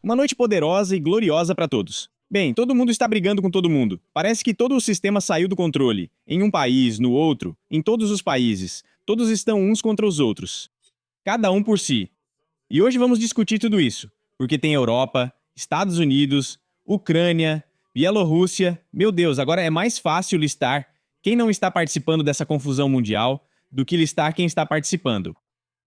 Uma noite poderosa e gloriosa para todos. Bem, todo mundo está brigando com todo mundo. Parece que todo o sistema saiu do controle. Em um país, no outro, em todos os países. Todos estão uns contra os outros. Cada um por si. E hoje vamos discutir tudo isso. Porque tem Europa, Estados Unidos, Ucrânia, Bielorrússia. Meu Deus, agora é mais fácil listar quem não está participando dessa confusão mundial do que listar quem está participando.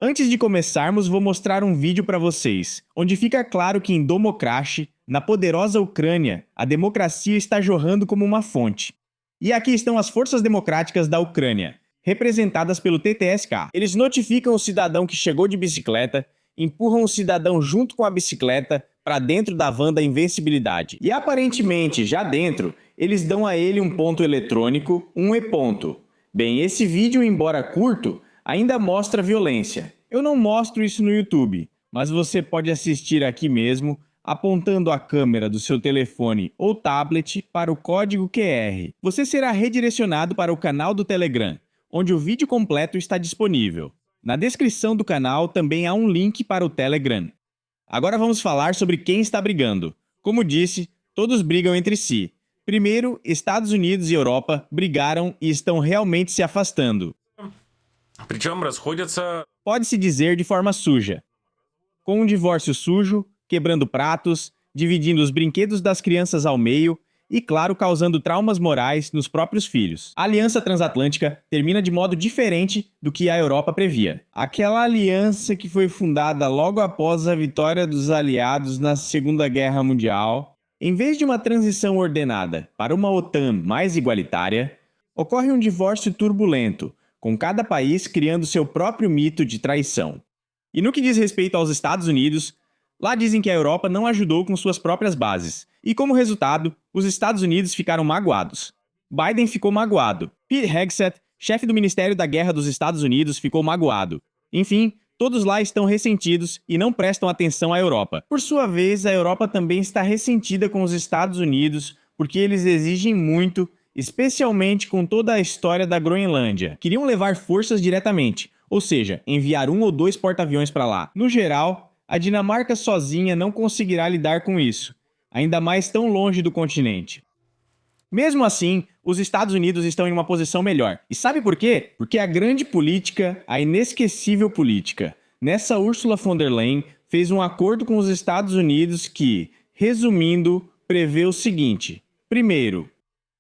Antes de começarmos, vou mostrar um vídeo para vocês, onde fica claro que em Domocrash, na poderosa Ucrânia, a democracia está jorrando como uma fonte. E aqui estão as forças democráticas da Ucrânia, representadas pelo TTSK. Eles notificam o cidadão que chegou de bicicleta, empurram o cidadão junto com a bicicleta para dentro da van da invencibilidade. E aparentemente, já dentro, eles dão a ele um ponto eletrônico, um E-ponto. Bem, esse vídeo, embora curto, ainda mostra violência. Eu não mostro isso no YouTube, mas você pode assistir aqui mesmo, apontando a câmera do seu telefone ou tablet para o código QR. Você será redirecionado para o canal do Telegram, onde o vídeo completo está disponível. Na descrição do canal também há um link para o Telegram. Agora vamos falar sobre quem está brigando. Como disse, todos brigam entre si. Primeiro, Estados Unidos e Europa brigaram e estão realmente se afastando. Pode-se dizer de forma suja. Com um divórcio sujo, quebrando pratos, dividindo os brinquedos das crianças ao meio e, claro, causando traumas morais nos próprios filhos. A Aliança Transatlântica termina de modo diferente do que a Europa previa. Aquela aliança que foi fundada logo após a vitória dos aliados na Segunda Guerra Mundial, em vez de uma transição ordenada para uma OTAN mais igualitária, ocorre um divórcio turbulento, com cada país criando seu próprio mito de traição. E no que diz respeito aos Estados Unidos, lá dizem que a Europa não ajudou com suas próprias bases, e como resultado, os Estados Unidos ficaram magoados. Biden ficou magoado. Pete Hegseth, chefe do Ministério da Guerra dos Estados Unidos, ficou magoado. Enfim, todos lá estão ressentidos e não prestam atenção à Europa. Por sua vez, a Europa também está ressentida com os Estados Unidos, porque eles exigem muito, especialmente com toda a história da Groenlândia. Queriam levar forças diretamente, ou seja, enviar 1 ou 2 porta-aviões para lá. No geral, a Dinamarca sozinha não conseguirá lidar com isso, ainda mais tão longe do continente. Mesmo assim, os Estados Unidos estão em uma posição melhor. E sabe por quê? Porque a grande política, a inesquecível política. Nessa, Ursula von der Leyen fez um acordo com os Estados Unidos que, resumindo, prevê o seguinte. Primeiro,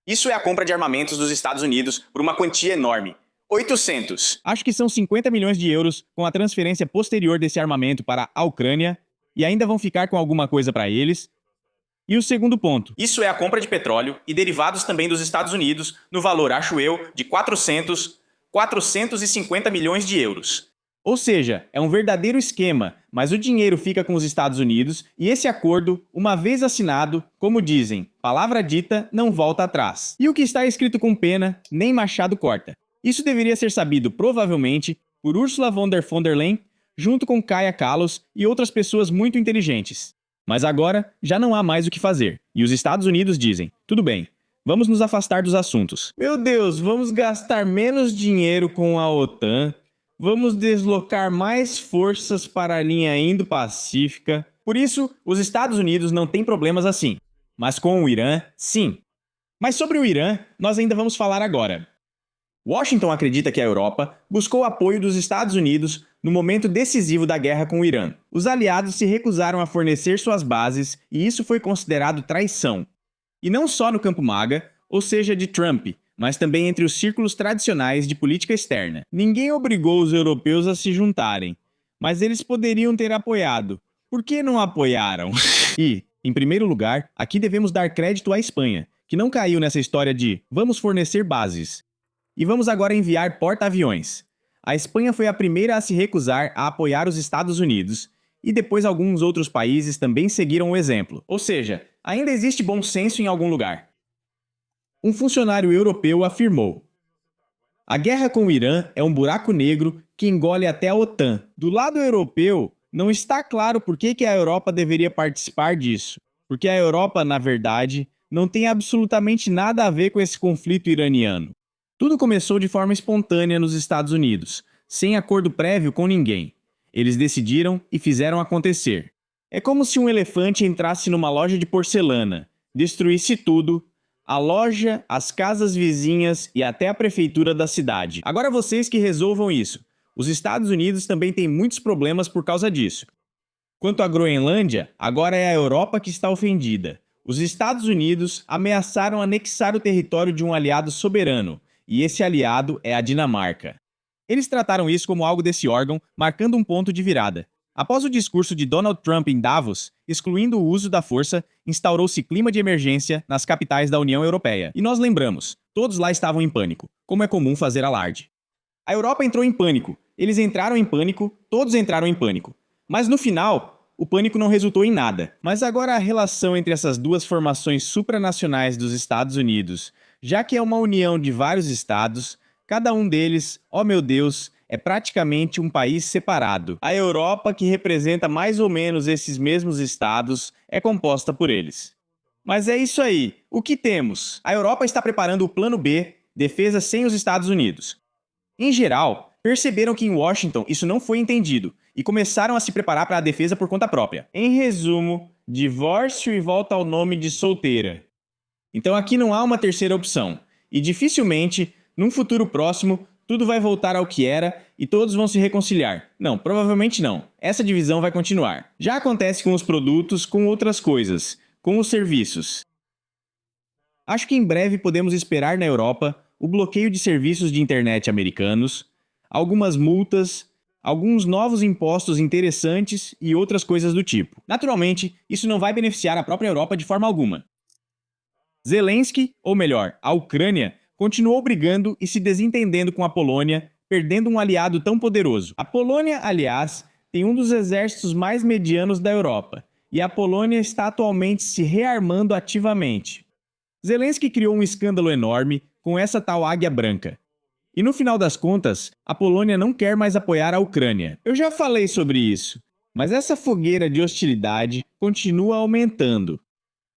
isso é a compra de armamentos dos Estados Unidos por uma quantia enorme. 800. Acho que são 50 milhões de euros com a transferência posterior desse armamento para a Ucrânia e ainda vão ficar com alguma coisa para eles. E o segundo ponto. Isso é a compra de petróleo e derivados também dos Estados Unidos no valor, acho eu, de 450 milhões de euros. Ou seja, é um verdadeiro esquema, mas o dinheiro fica com os Estados Unidos e esse acordo, uma vez assinado, como dizem, palavra dita não volta atrás. E o que está escrito com pena, nem machado corta. Isso deveria ser sabido, provavelmente, por Ursula von der Leyen, junto com Kaja Kallas e outras pessoas muito inteligentes. Mas agora, já não há mais o que fazer. E os Estados Unidos dizem, tudo bem, vamos nos afastar dos assuntos. Meu Deus, vamos gastar menos dinheiro com a OTAN, vamos deslocar mais forças para a linha Indo-Pacífica. Por isso, os Estados Unidos não têm problemas assim. Mas com o Irã, sim. Mas sobre o Irã, nós ainda vamos falar agora. Washington acredita que a Europa buscou o apoio dos Estados Unidos no momento decisivo da guerra com o Irã. Os aliados se recusaram a fornecer suas bases e isso foi considerado traição. E não só no campo MAGA, ou seja, de Trump, mas também entre os círculos tradicionais de política externa. Ninguém obrigou os europeus a se juntarem, mas eles poderiam ter apoiado. Por que não apoiaram? E, em primeiro lugar, aqui devemos dar crédito à Espanha, que não caiu nessa história de vamos fornecer bases. E vamos agora enviar porta-aviões. A Espanha foi a primeira a se recusar a apoiar os Estados Unidos, e depois alguns outros países também seguiram o exemplo. Ou seja, ainda existe bom senso em algum lugar. Um funcionário europeu afirmou: a guerra com o Irã é um buraco negro que engole até a OTAN. Do lado europeu, não está claro por que a Europa deveria participar disso. Porque a Europa, na verdade, não tem absolutamente nada a ver com esse conflito iraniano. Tudo começou de forma espontânea nos Estados Unidos, sem acordo prévio com ninguém. Eles decidiram e fizeram acontecer. É como se um elefante entrasse numa loja de porcelana, destruísse tudo, a loja, as casas vizinhas e até a prefeitura da cidade. Agora vocês que resolvam isso. Os Estados Unidos também têm muitos problemas por causa disso. Quanto à Groenlândia, agora é a Europa que está ofendida. Os Estados Unidos ameaçaram anexar o território de um aliado soberano, e esse aliado é a Dinamarca. Eles trataram isso como algo desse órgão, marcando um ponto de virada. Após o discurso de Donald Trump em Davos, excluindo o uso da força, instaurou-se clima de emergência nas capitais da União Europeia. E nós lembramos, todos lá estavam em pânico, como é comum fazer alarde. A Europa entrou em pânico, eles entraram em pânico, todos entraram em pânico. Mas no final, o pânico não resultou em nada. Mas agora a relação entre essas duas formações supranacionais dos Estados Unidos, já que é uma união de vários estados, cada um deles, oh meu Deus, é praticamente um país separado. A Europa, que representa mais ou menos esses mesmos estados, é composta por eles. Mas é isso aí. O que temos? A Europa está preparando o plano B, defesa sem os Estados Unidos. Em geral, perceberam que em Washington isso não foi entendido e começaram a se preparar para a defesa por conta própria. Em resumo, divórcio e volta ao nome de solteira. Então aqui não há uma terceira opção. E dificilmente, num futuro próximo, tudo vai voltar ao que era e todos vão se reconciliar. Não, provavelmente não. Essa divisão vai continuar. Já acontece com os produtos, com outras coisas, com os serviços. Acho que em breve podemos esperar na Europa o bloqueio de serviços de internet americanos, algumas multas, alguns novos impostos interessantes e outras coisas do tipo. Naturalmente, isso não vai beneficiar a própria Europa de forma alguma. Zelensky, ou melhor, a Ucrânia, continuou brigando e se desentendendo com a Polônia, perdendo um aliado tão poderoso. A Polônia, aliás, tem um dos exércitos mais medianos da Europa, e a Polônia está atualmente se rearmando ativamente. Zelensky criou um escândalo enorme com essa tal águia branca. E no final das contas, a Polônia não quer mais apoiar a Ucrânia. Eu já falei sobre isso, mas essa fogueira de hostilidade continua aumentando.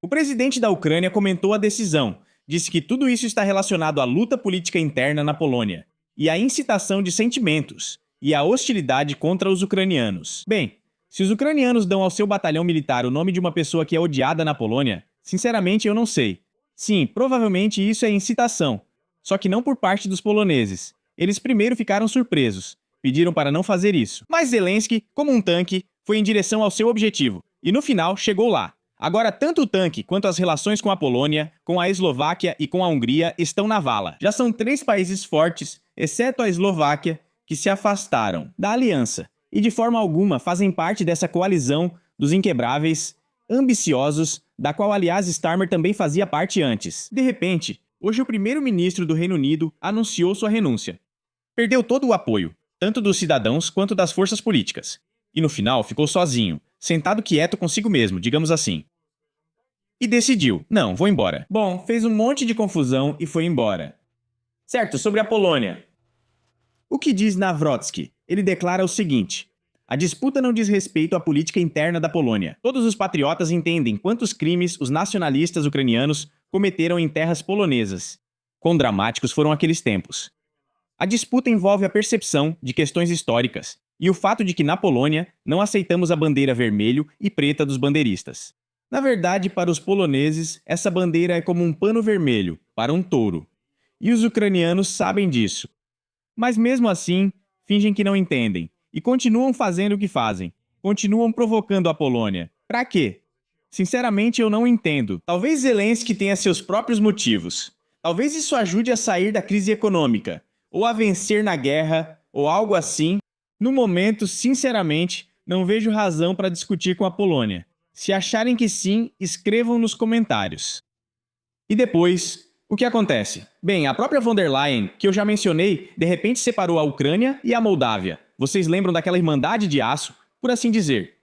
O presidente da Ucrânia comentou a decisão, disse que tudo isso está relacionado à luta política interna na Polônia, e à incitação de sentimentos, e à hostilidade contra os ucranianos. Bem, se os ucranianos dão ao seu batalhão militar o nome de uma pessoa que é odiada na Polônia, sinceramente eu não sei. Sim, provavelmente isso é incitação, só que não por parte dos poloneses. Eles primeiro ficaram surpresos, pediram para não fazer isso. Mas Zelensky, como um tanque, foi em direção ao seu objetivo, e no final chegou lá. Agora, tanto o tanque quanto as relações com a Polônia, com a Eslováquia e com a Hungria estão na vala. Já são 3 países fortes, exceto a Eslováquia, que se afastaram da aliança e de forma alguma fazem parte dessa coalizão dos inquebráveis, ambiciosos, da qual aliás Starmer também fazia parte antes. De repente, hoje o primeiro-ministro do Reino Unido anunciou sua renúncia. Perdeu todo o apoio, tanto dos cidadãos quanto das forças políticas. E no final ficou sozinho, sentado quieto consigo mesmo, digamos assim. E decidiu, não, vou embora. Bom, fez um monte de confusão e foi embora. Certo, sobre a Polônia. O que diz Nawrocki? Ele declara o seguinte: a disputa não diz respeito à política interna da Polônia. Todos os patriotas entendem quantos crimes os nacionalistas ucranianos cometeram em terras polonesas. Quão dramáticos foram aqueles tempos. A disputa envolve a percepção de questões históricas e o fato de que na Polônia não aceitamos a bandeira vermelho e preta dos bandeiristas. Na verdade, para os poloneses, essa bandeira é como um pano vermelho para um touro. E os ucranianos sabem disso. Mas mesmo assim, fingem que não entendem e continuam fazendo o que fazem. Continuam provocando a Polônia. Pra quê? Sinceramente, eu não entendo. Talvez Zelensky tenha seus próprios motivos. Talvez isso ajude a sair da crise econômica, ou a vencer na guerra, ou algo assim. No momento, sinceramente, não vejo razão para discutir com a Polônia. Se acharem que sim, escrevam nos comentários. E depois, o que acontece? Bem, a própria von der Leyen, que eu já mencionei, de repente separou a Ucrânia e a Moldávia. Vocês lembram daquela irmandade de aço, por assim dizer.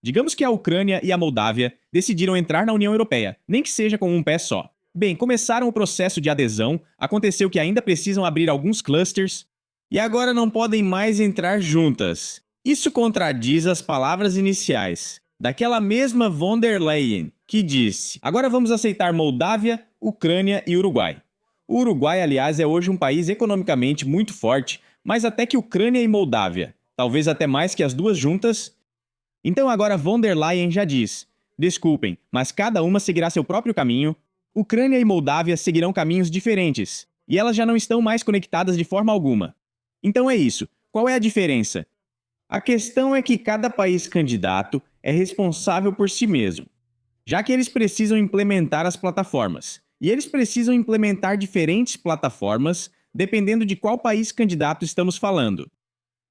Digamos que a Ucrânia e a Moldávia decidiram entrar na União Europeia, nem que seja com um pé só. Bem, começaram o processo de adesão, aconteceu que ainda precisam abrir alguns clusters, e agora não podem mais entrar juntas. Isso contradiz as palavras iniciais daquela mesma von der Leyen, que disse: agora vamos aceitar Moldávia, Ucrânia e Uruguai. O Uruguai, aliás, é hoje um país economicamente muito forte, mas até que Ucrânia e Moldávia, talvez até mais que as duas juntas. Então agora von der Leyen já diz: desculpem, mas cada uma seguirá seu próprio caminho. Ucrânia e Moldávia seguirão caminhos diferentes, e elas já não estão mais conectadas de forma alguma. Então é isso. Qual é a diferença? A questão é que cada país candidato é responsável por si mesmo, já que eles precisam implementar as plataformas. E eles precisam implementar diferentes plataformas, dependendo de qual país candidato estamos falando.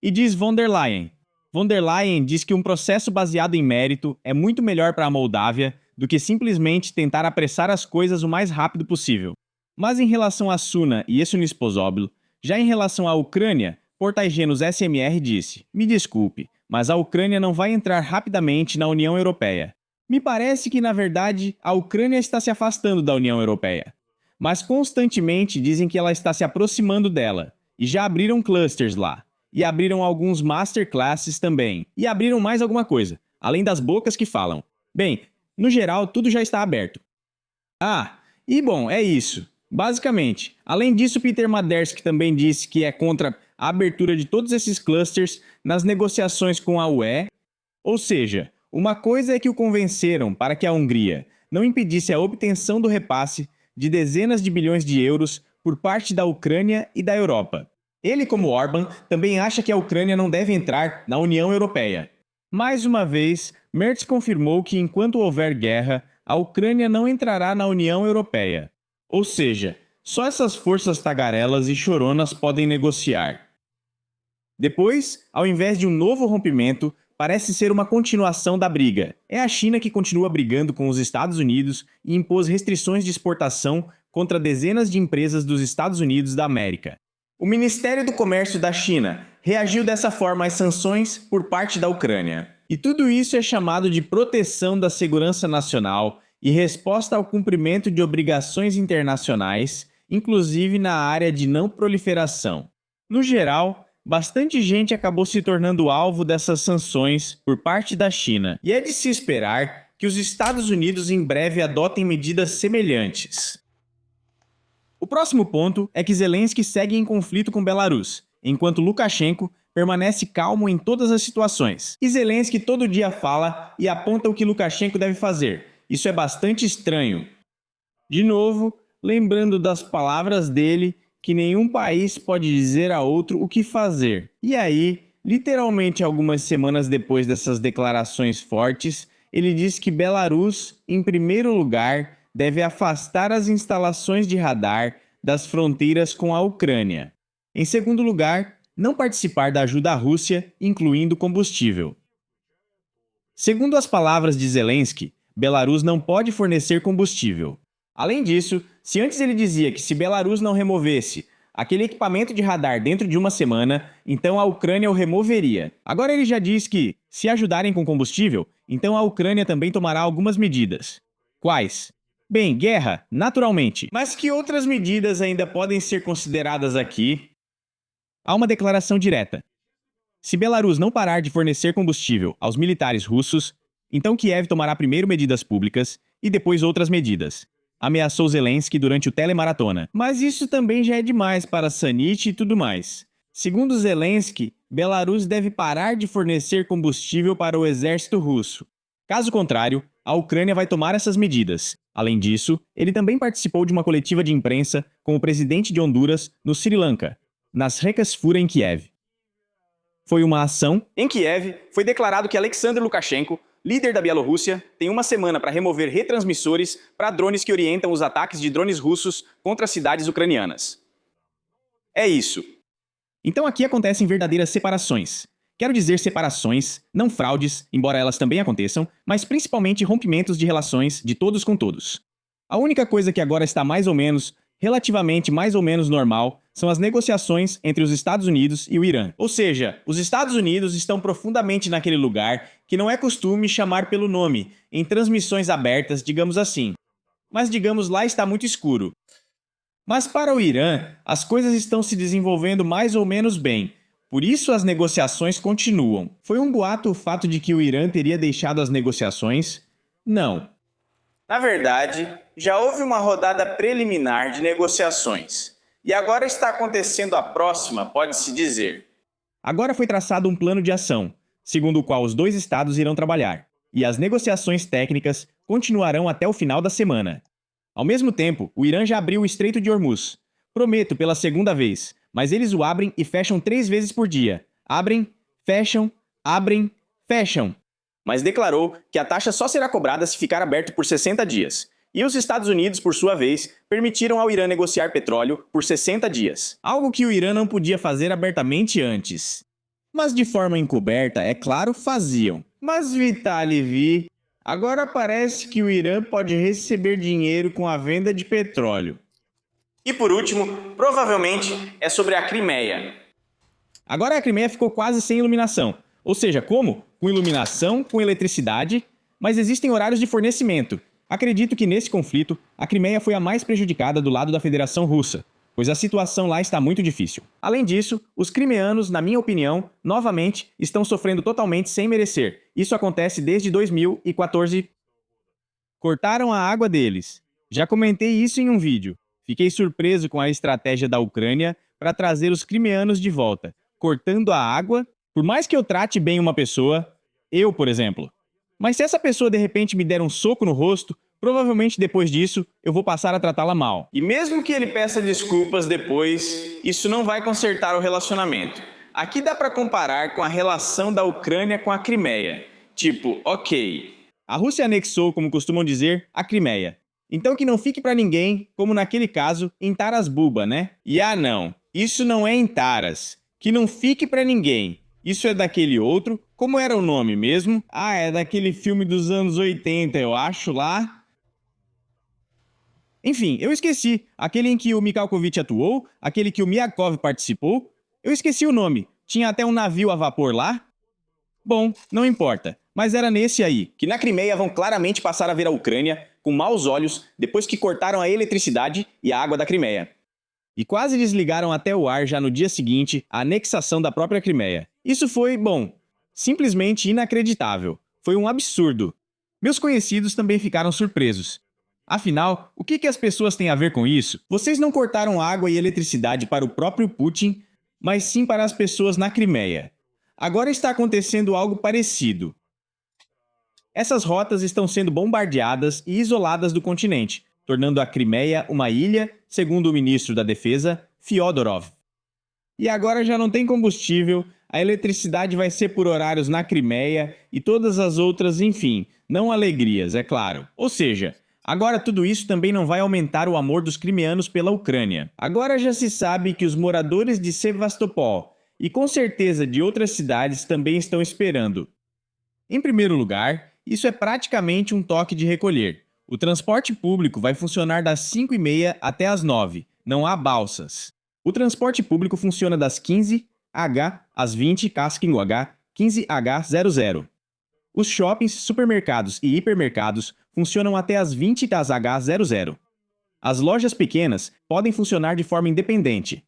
E diz von der Leyen. Von der Leyen diz que um processo baseado em mérito é muito melhor para a Moldávia do que simplesmente tentar apressar as coisas o mais rápido possível. Mas em relação a Suna e Esunispozoblo, já em relação à Ucrânia, Portagenos SMR disse: me desculpe, mas a Ucrânia não vai entrar rapidamente na União Europeia. Me parece que, na verdade, a Ucrânia está se afastando da União Europeia. Mas constantemente dizem que ela está se aproximando dela, e já abriram clusters lá. E abriram alguns masterclasses também. E abriram mais alguma coisa, além das bocas que falam. Bem, no geral, tudo já está aberto. E bom, é isso. Basicamente, além disso, Peter Madersky também disse que é contra a abertura de todos esses clusters nas negociações com a UE. Ou seja, uma coisa é que o convenceram para que a Hungria não impedisse a obtenção do repasse de dezenas de bilhões de euros por parte da Ucrânia e da Europa. Ele, como Orbán, também acha que a Ucrânia não deve entrar na União Europeia. Mais uma vez, Merz confirmou que enquanto houver guerra, a Ucrânia não entrará na União Europeia. Ou seja, só essas forças tagarelas e choronas podem negociar. Depois, ao invés de um novo rompimento, parece ser uma continuação da briga. É a China que continua brigando com os Estados Unidos e impôs restrições de exportação contra dezenas de empresas dos Estados Unidos da América. O Ministério do Comércio da China reagiu dessa forma às sanções por parte da Ucrânia. E tudo isso é chamado de proteção da segurança nacional e resposta ao cumprimento de obrigações internacionais, inclusive na área de não proliferação. No geral, bastante gente acabou se tornando alvo dessas sanções por parte da China, e é de se esperar que os Estados Unidos em breve adotem medidas semelhantes. O próximo ponto é que Zelensky segue em conflito com Belarus, enquanto Lukashenko permanece calmo em todas as situações. E Zelensky todo dia fala e aponta o que Lukashenko deve fazer. Isso é bastante estranho. De novo, lembrando das palavras dele, que nenhum país pode dizer a outro o que fazer. E aí, literalmente algumas semanas depois dessas declarações fortes, ele diz que Belarus, em primeiro lugar, deve afastar as instalações de radar das fronteiras com a Ucrânia. Em segundo lugar, não participar da ajuda à Rússia, incluindo combustível. Segundo as palavras de Zelensky, Belarus não pode fornecer combustível. Além disso, se antes ele dizia que se Belarus não removesse aquele equipamento de radar dentro de uma semana, então a Ucrânia o removeria. Agora ele já diz que, se ajudarem com combustível, então a Ucrânia também tomará algumas medidas. Quais? Bem, guerra, naturalmente. Mas que outras medidas ainda podem ser consideradas aqui? Há uma declaração direta. Se Belarus não parar de fornecer combustível aos militares russos, então Kiev tomará primeiro medidas públicas e depois outras medidas. Ameaçou Zelensky durante o telemaratona. Mas isso também já é demais para Sanit e tudo mais. Segundo Zelensky, Belarus deve parar de fornecer combustível para o exército russo. Caso contrário, a Ucrânia vai tomar essas medidas. Além disso, ele também participou de uma coletiva de imprensa com o presidente de Honduras no Sri Lanka, nas Rekasfura em Kiev. Foi uma ação. Em Kiev, foi declarado que Alexander Lukashenko, líder da Bielorrússia, tem uma semana para remover retransmissores para drones que orientam os ataques de drones russos contra cidades ucranianas. É isso. Então aqui acontecem verdadeiras separações. Quero dizer separações, não fraudes, embora elas também aconteçam, mas principalmente rompimentos de relações de todos com todos. A única coisa que agora está mais ou menos, relativamente mais ou menos normal, são as negociações entre os Estados Unidos e o Irã. Ou seja, os Estados Unidos estão profundamente naquele lugar que não é costume chamar pelo nome, em transmissões abertas, digamos assim. Mas digamos lá está muito escuro. Mas para o Irã, as coisas estão se desenvolvendo mais ou menos bem. Por isso as negociações continuam. Foi um boato o fato de que o Irã teria deixado as negociações? Não. Na verdade, já houve uma rodada preliminar de negociações. E agora está acontecendo a próxima, pode-se dizer. Agora foi traçado um plano de ação. segundo o qual os dois estados irão trabalhar, e as negociações técnicas continuarão até o final da semana. Ao mesmo tempo, o Irã já abriu o Estreito de Hormuz. Prometo pela segunda vez, mas eles o abrem e fecham 3 vezes por dia. Abrem, fecham, fecham. Mas declarou que a taxa só será cobrada se ficar aberto por 60 dias. E os Estados Unidos, por sua vez, permitiram ao Irã negociar petróleo por 60 dias. Algo que o Irã não podia fazer abertamente antes. Mas de forma encoberta, é claro, faziam. Mas Vitali Vi, agora parece que o Irã pode receber dinheiro com a venda de petróleo. E por último, provavelmente, é sobre a Crimeia. Agora a Crimeia ficou quase sem iluminação. Ou seja, como? Com iluminação, com eletricidade, mas existem horários de fornecimento. Acredito que nesse conflito, a Crimeia foi a mais prejudicada do lado da Federação Russa, pois a situação lá está muito difícil. Além disso, os crimeanos, na minha opinião, novamente, estão sofrendo totalmente sem merecer. Isso acontece desde 2014. Cortaram a água deles. Já comentei isso em um vídeo. Fiquei surpreso com a estratégia da Ucrânia para trazer os crimeanos de volta, cortando a água. Por mais que eu trate bem uma pessoa, eu, por exemplo. Mas se essa pessoa de repente me der um soco no rosto, provavelmente depois disso eu vou passar a tratá-la mal. E mesmo que ele peça desculpas depois, isso não vai consertar o relacionamento. Aqui dá para comparar com a relação da Ucrânia com a Crimeia. Tipo, ok, a Rússia anexou, como costumam dizer, a Crimeia. Então que não fique para ninguém, como naquele caso, em Taras Bulba, né? E não, isso não é em Taras. Que não fique para ninguém. Isso é daquele outro, como era o nome mesmo? É daquele filme dos anos 80, eu acho, lá. Enfim, eu esqueci. Aquele em que o Mikhalkovich atuou, aquele que o Myakov participou. Eu esqueci o nome. Tinha até um navio a vapor lá. Bom, não importa. Mas era nesse aí, que na Crimeia vão claramente passar a ver a Ucrânia com maus olhos depois que cortaram a eletricidade e a água da Crimeia. E quase desligaram até o ar já no dia seguinte a anexação da própria Crimeia. Isso foi, bom, simplesmente inacreditável. Foi um absurdo. Meus conhecidos também ficaram surpresos. Afinal, o que as pessoas têm a ver com isso? Vocês não cortaram água e eletricidade para o próprio Putin, mas sim para as pessoas na Crimeia. Agora está acontecendo algo parecido. Essas rotas estão sendo bombardeadas e isoladas do continente, tornando a Crimeia uma ilha, segundo o ministro da Defesa, Fyodorov. E agora já não tem combustível, a eletricidade vai ser por horários na Crimeia e todas as outras, enfim, não alegrias, é claro. Ou seja, agora tudo isso também não vai aumentar o amor dos crimeanos pela Ucrânia. Agora já se sabe que os moradores de Sevastopol e com certeza de outras cidades também estão esperando. Em primeiro lugar, isso é praticamente um toque de recolher. O transporte público vai funcionar das 5h30 até as 9h, não há balsas. O transporte público funciona das 15h às 20h, casquinho H, 15h00. Os shoppings, supermercados e hipermercados funcionam até as 20h00. As lojas pequenas podem funcionar de forma independente.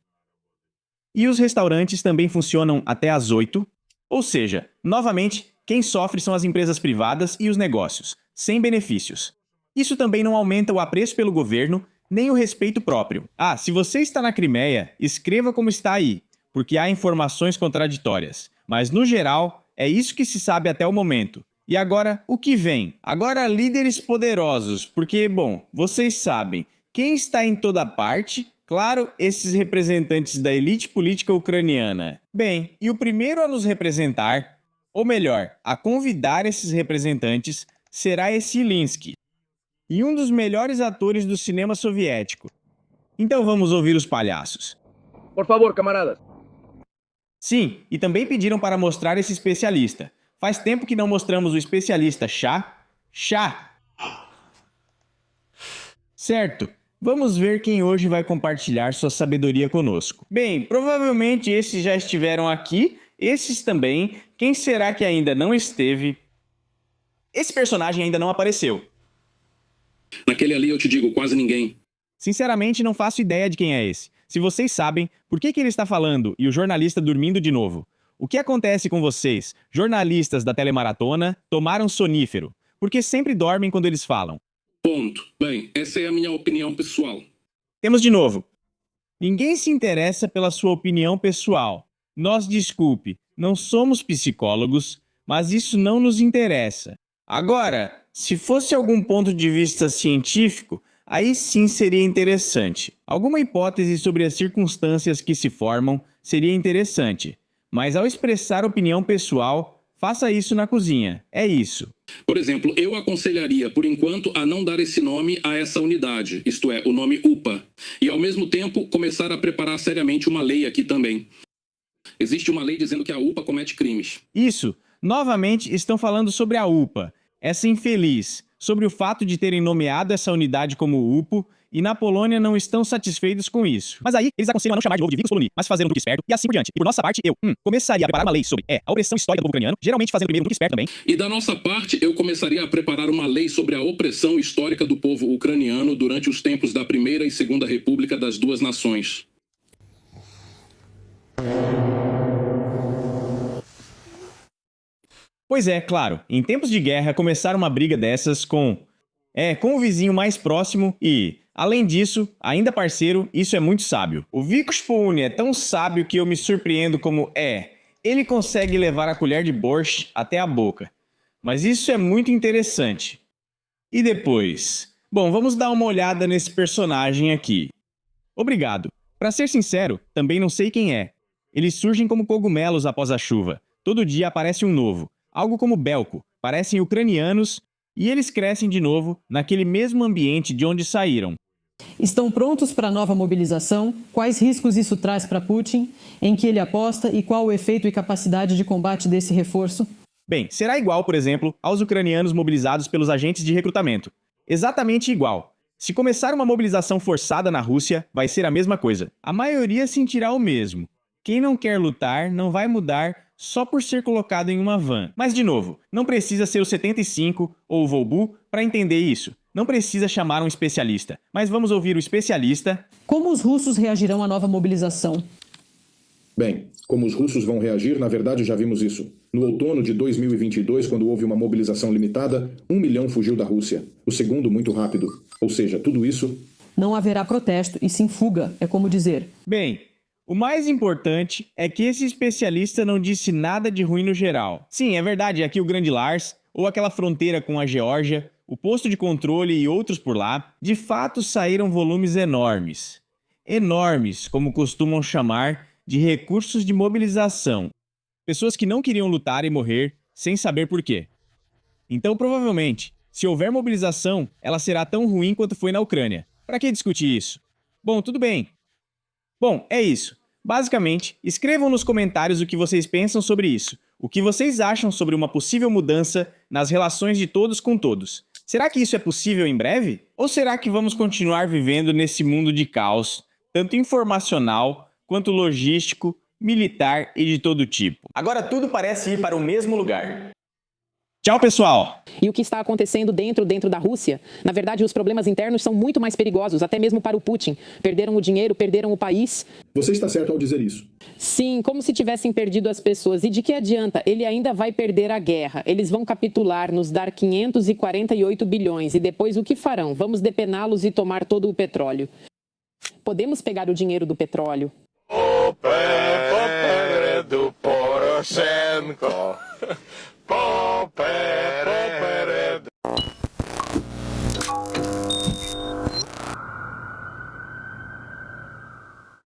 E os restaurantes também funcionam até as 8h, ou seja, novamente, quem sofre são as empresas privadas e os negócios, sem benefícios. Isso também não aumenta o apreço pelo governo, nem o respeito próprio. Se você está na Crimeia, escreva como está aí, porque há informações contraditórias. Mas, no geral, é isso que se sabe até o momento. E agora, o que vem? Agora, líderes poderosos, porque, bom, vocês sabem, quem está em toda parte? Claro, esses representantes da elite política ucraniana. Bem, e o primeiro a nos representar, ou melhor, a convidar esses representantes, será esse Zelensky, e um dos melhores atores do cinema soviético. Então vamos ouvir os palhaços. Por favor, camaradas. Sim, e também pediram para mostrar esse especialista. Faz tempo que não mostramos o especialista Chá. Certo, vamos ver quem hoje vai compartilhar sua sabedoria conosco. Bem, provavelmente esses já estiveram aqui, esses também. Quem será que ainda não esteve? Esse personagem ainda não apareceu. Naquele ali eu te digo, quase ninguém. Sinceramente, não faço ideia de quem é esse. Se vocês sabem, por que ele está falando e o jornalista dormindo de novo? O que acontece com vocês, jornalistas da telemaratona, tomaram sonífero? Porque sempre dormem quando eles falam. Ponto. Bem, essa é a minha opinião pessoal. Temos de novo. Ninguém se interessa pela sua opinião pessoal. Nos desculpe, não somos psicólogos, mas isso não nos interessa. Agora, se fosse algum ponto de vista científico, aí sim seria interessante. Alguma hipótese sobre as circunstâncias que se formam seria interessante, mas ao expressar opinião pessoal, faça isso na cozinha. É isso. Por exemplo, eu aconselharia, por enquanto, a não dar esse nome a essa unidade, isto é, o nome UPA, e ao mesmo tempo começar a preparar seriamente uma lei aqui também. Existe uma lei dizendo que a UPA comete crimes. Isso. Novamente estão falando sobre a UPA, essa infeliz, sobre o fato de terem nomeado essa unidade como UPO, e na Polônia não estão satisfeitos com isso. Mas aí, eles aconselham a não chamar de novo de Vicus Poloni, mas fazer um truque esperto e assim por diante. E por nossa parte, eu começaria a preparar uma lei sobre a opressão histórica do povo ucraniano, geralmente fazendo primeiro um truque esperto também. E da nossa parte, eu começaria a preparar uma lei sobre a opressão histórica do povo ucraniano durante os tempos da Primeira e Segunda República das Duas Nações. Pois é, claro, em tempos de guerra, começar uma briga dessas com o vizinho mais próximo e, além disso, ainda parceiro, isso é muito sábio. O Vicus Poloni é tão sábio que eu me surpreendo como ele consegue levar a colher de borscht até a boca. Mas isso é muito interessante. E depois? Bom, vamos dar uma olhada nesse personagem aqui. Obrigado. Pra ser sincero, também não sei quem é. Eles surgem como cogumelos após a chuva. Todo dia aparece um novo. Algo como Belko. Parecem ucranianos e eles crescem de novo naquele mesmo ambiente de onde saíram. Estão prontos para a nova mobilização? Quais riscos isso traz para Putin? Em que ele aposta e qual o efeito e capacidade de combate desse reforço? Bem, será igual, por exemplo, aos ucranianos mobilizados pelos agentes de recrutamento. Exatamente igual. Se começar uma mobilização forçada na Rússia, vai ser a mesma coisa. A maioria sentirá o mesmo. Quem não quer lutar não vai mudar só por ser colocado em uma van. Mas, de novo, não precisa ser o 75 ou o Volbu para entender isso. Não precisa chamar um especialista. Mas vamos ouvir o especialista. Como os russos reagirão à nova mobilização? Bem, como os russos vão reagir, na verdade já vimos isso. No outono de 2022, quando houve uma mobilização limitada, 1 milhão fugiu da Rússia. O segundo muito rápido. Ou seja, tudo isso... Não haverá protesto e sim fuga, é como dizer. Bem, o mais importante é que esse especialista não disse nada de ruim no geral. Sim, é verdade, aqui o Grande Lars, ou aquela fronteira com a Geórgia, o posto de controle e outros por lá, de fato saíram volumes enormes. Enormes, como costumam chamar, de recursos de mobilização. Pessoas que não queriam lutar e morrer sem saber por quê. Então, provavelmente, se houver mobilização, ela será tão ruim quanto foi na Ucrânia. Para que discutir isso? Bom, tudo bem. Bom, é isso. Basicamente, escrevam nos comentários o que vocês pensam sobre isso. O que vocês acham sobre uma possível mudança nas relações de todos com todos. Será que isso é possível em breve? Ou será que vamos continuar vivendo nesse mundo de caos, tanto informacional quanto logístico, militar e de todo tipo? Agora tudo parece ir para o mesmo lugar. Tchau, pessoal! E o que está acontecendo dentro da Rússia? Na verdade, os problemas internos são muito mais perigosos, até mesmo para o Putin. Perderam o dinheiro, perderam o país. Você está certo ao dizer isso. Sim, como se tivessem perdido as pessoas. E de que adianta? Ele ainda vai perder a guerra. Eles vão capitular, nos dar 548 bilhões. E depois o que farão? Vamos depená-los e tomar todo o petróleo. Podemos pegar o dinheiro do petróleo. Do Poroshenko. Popé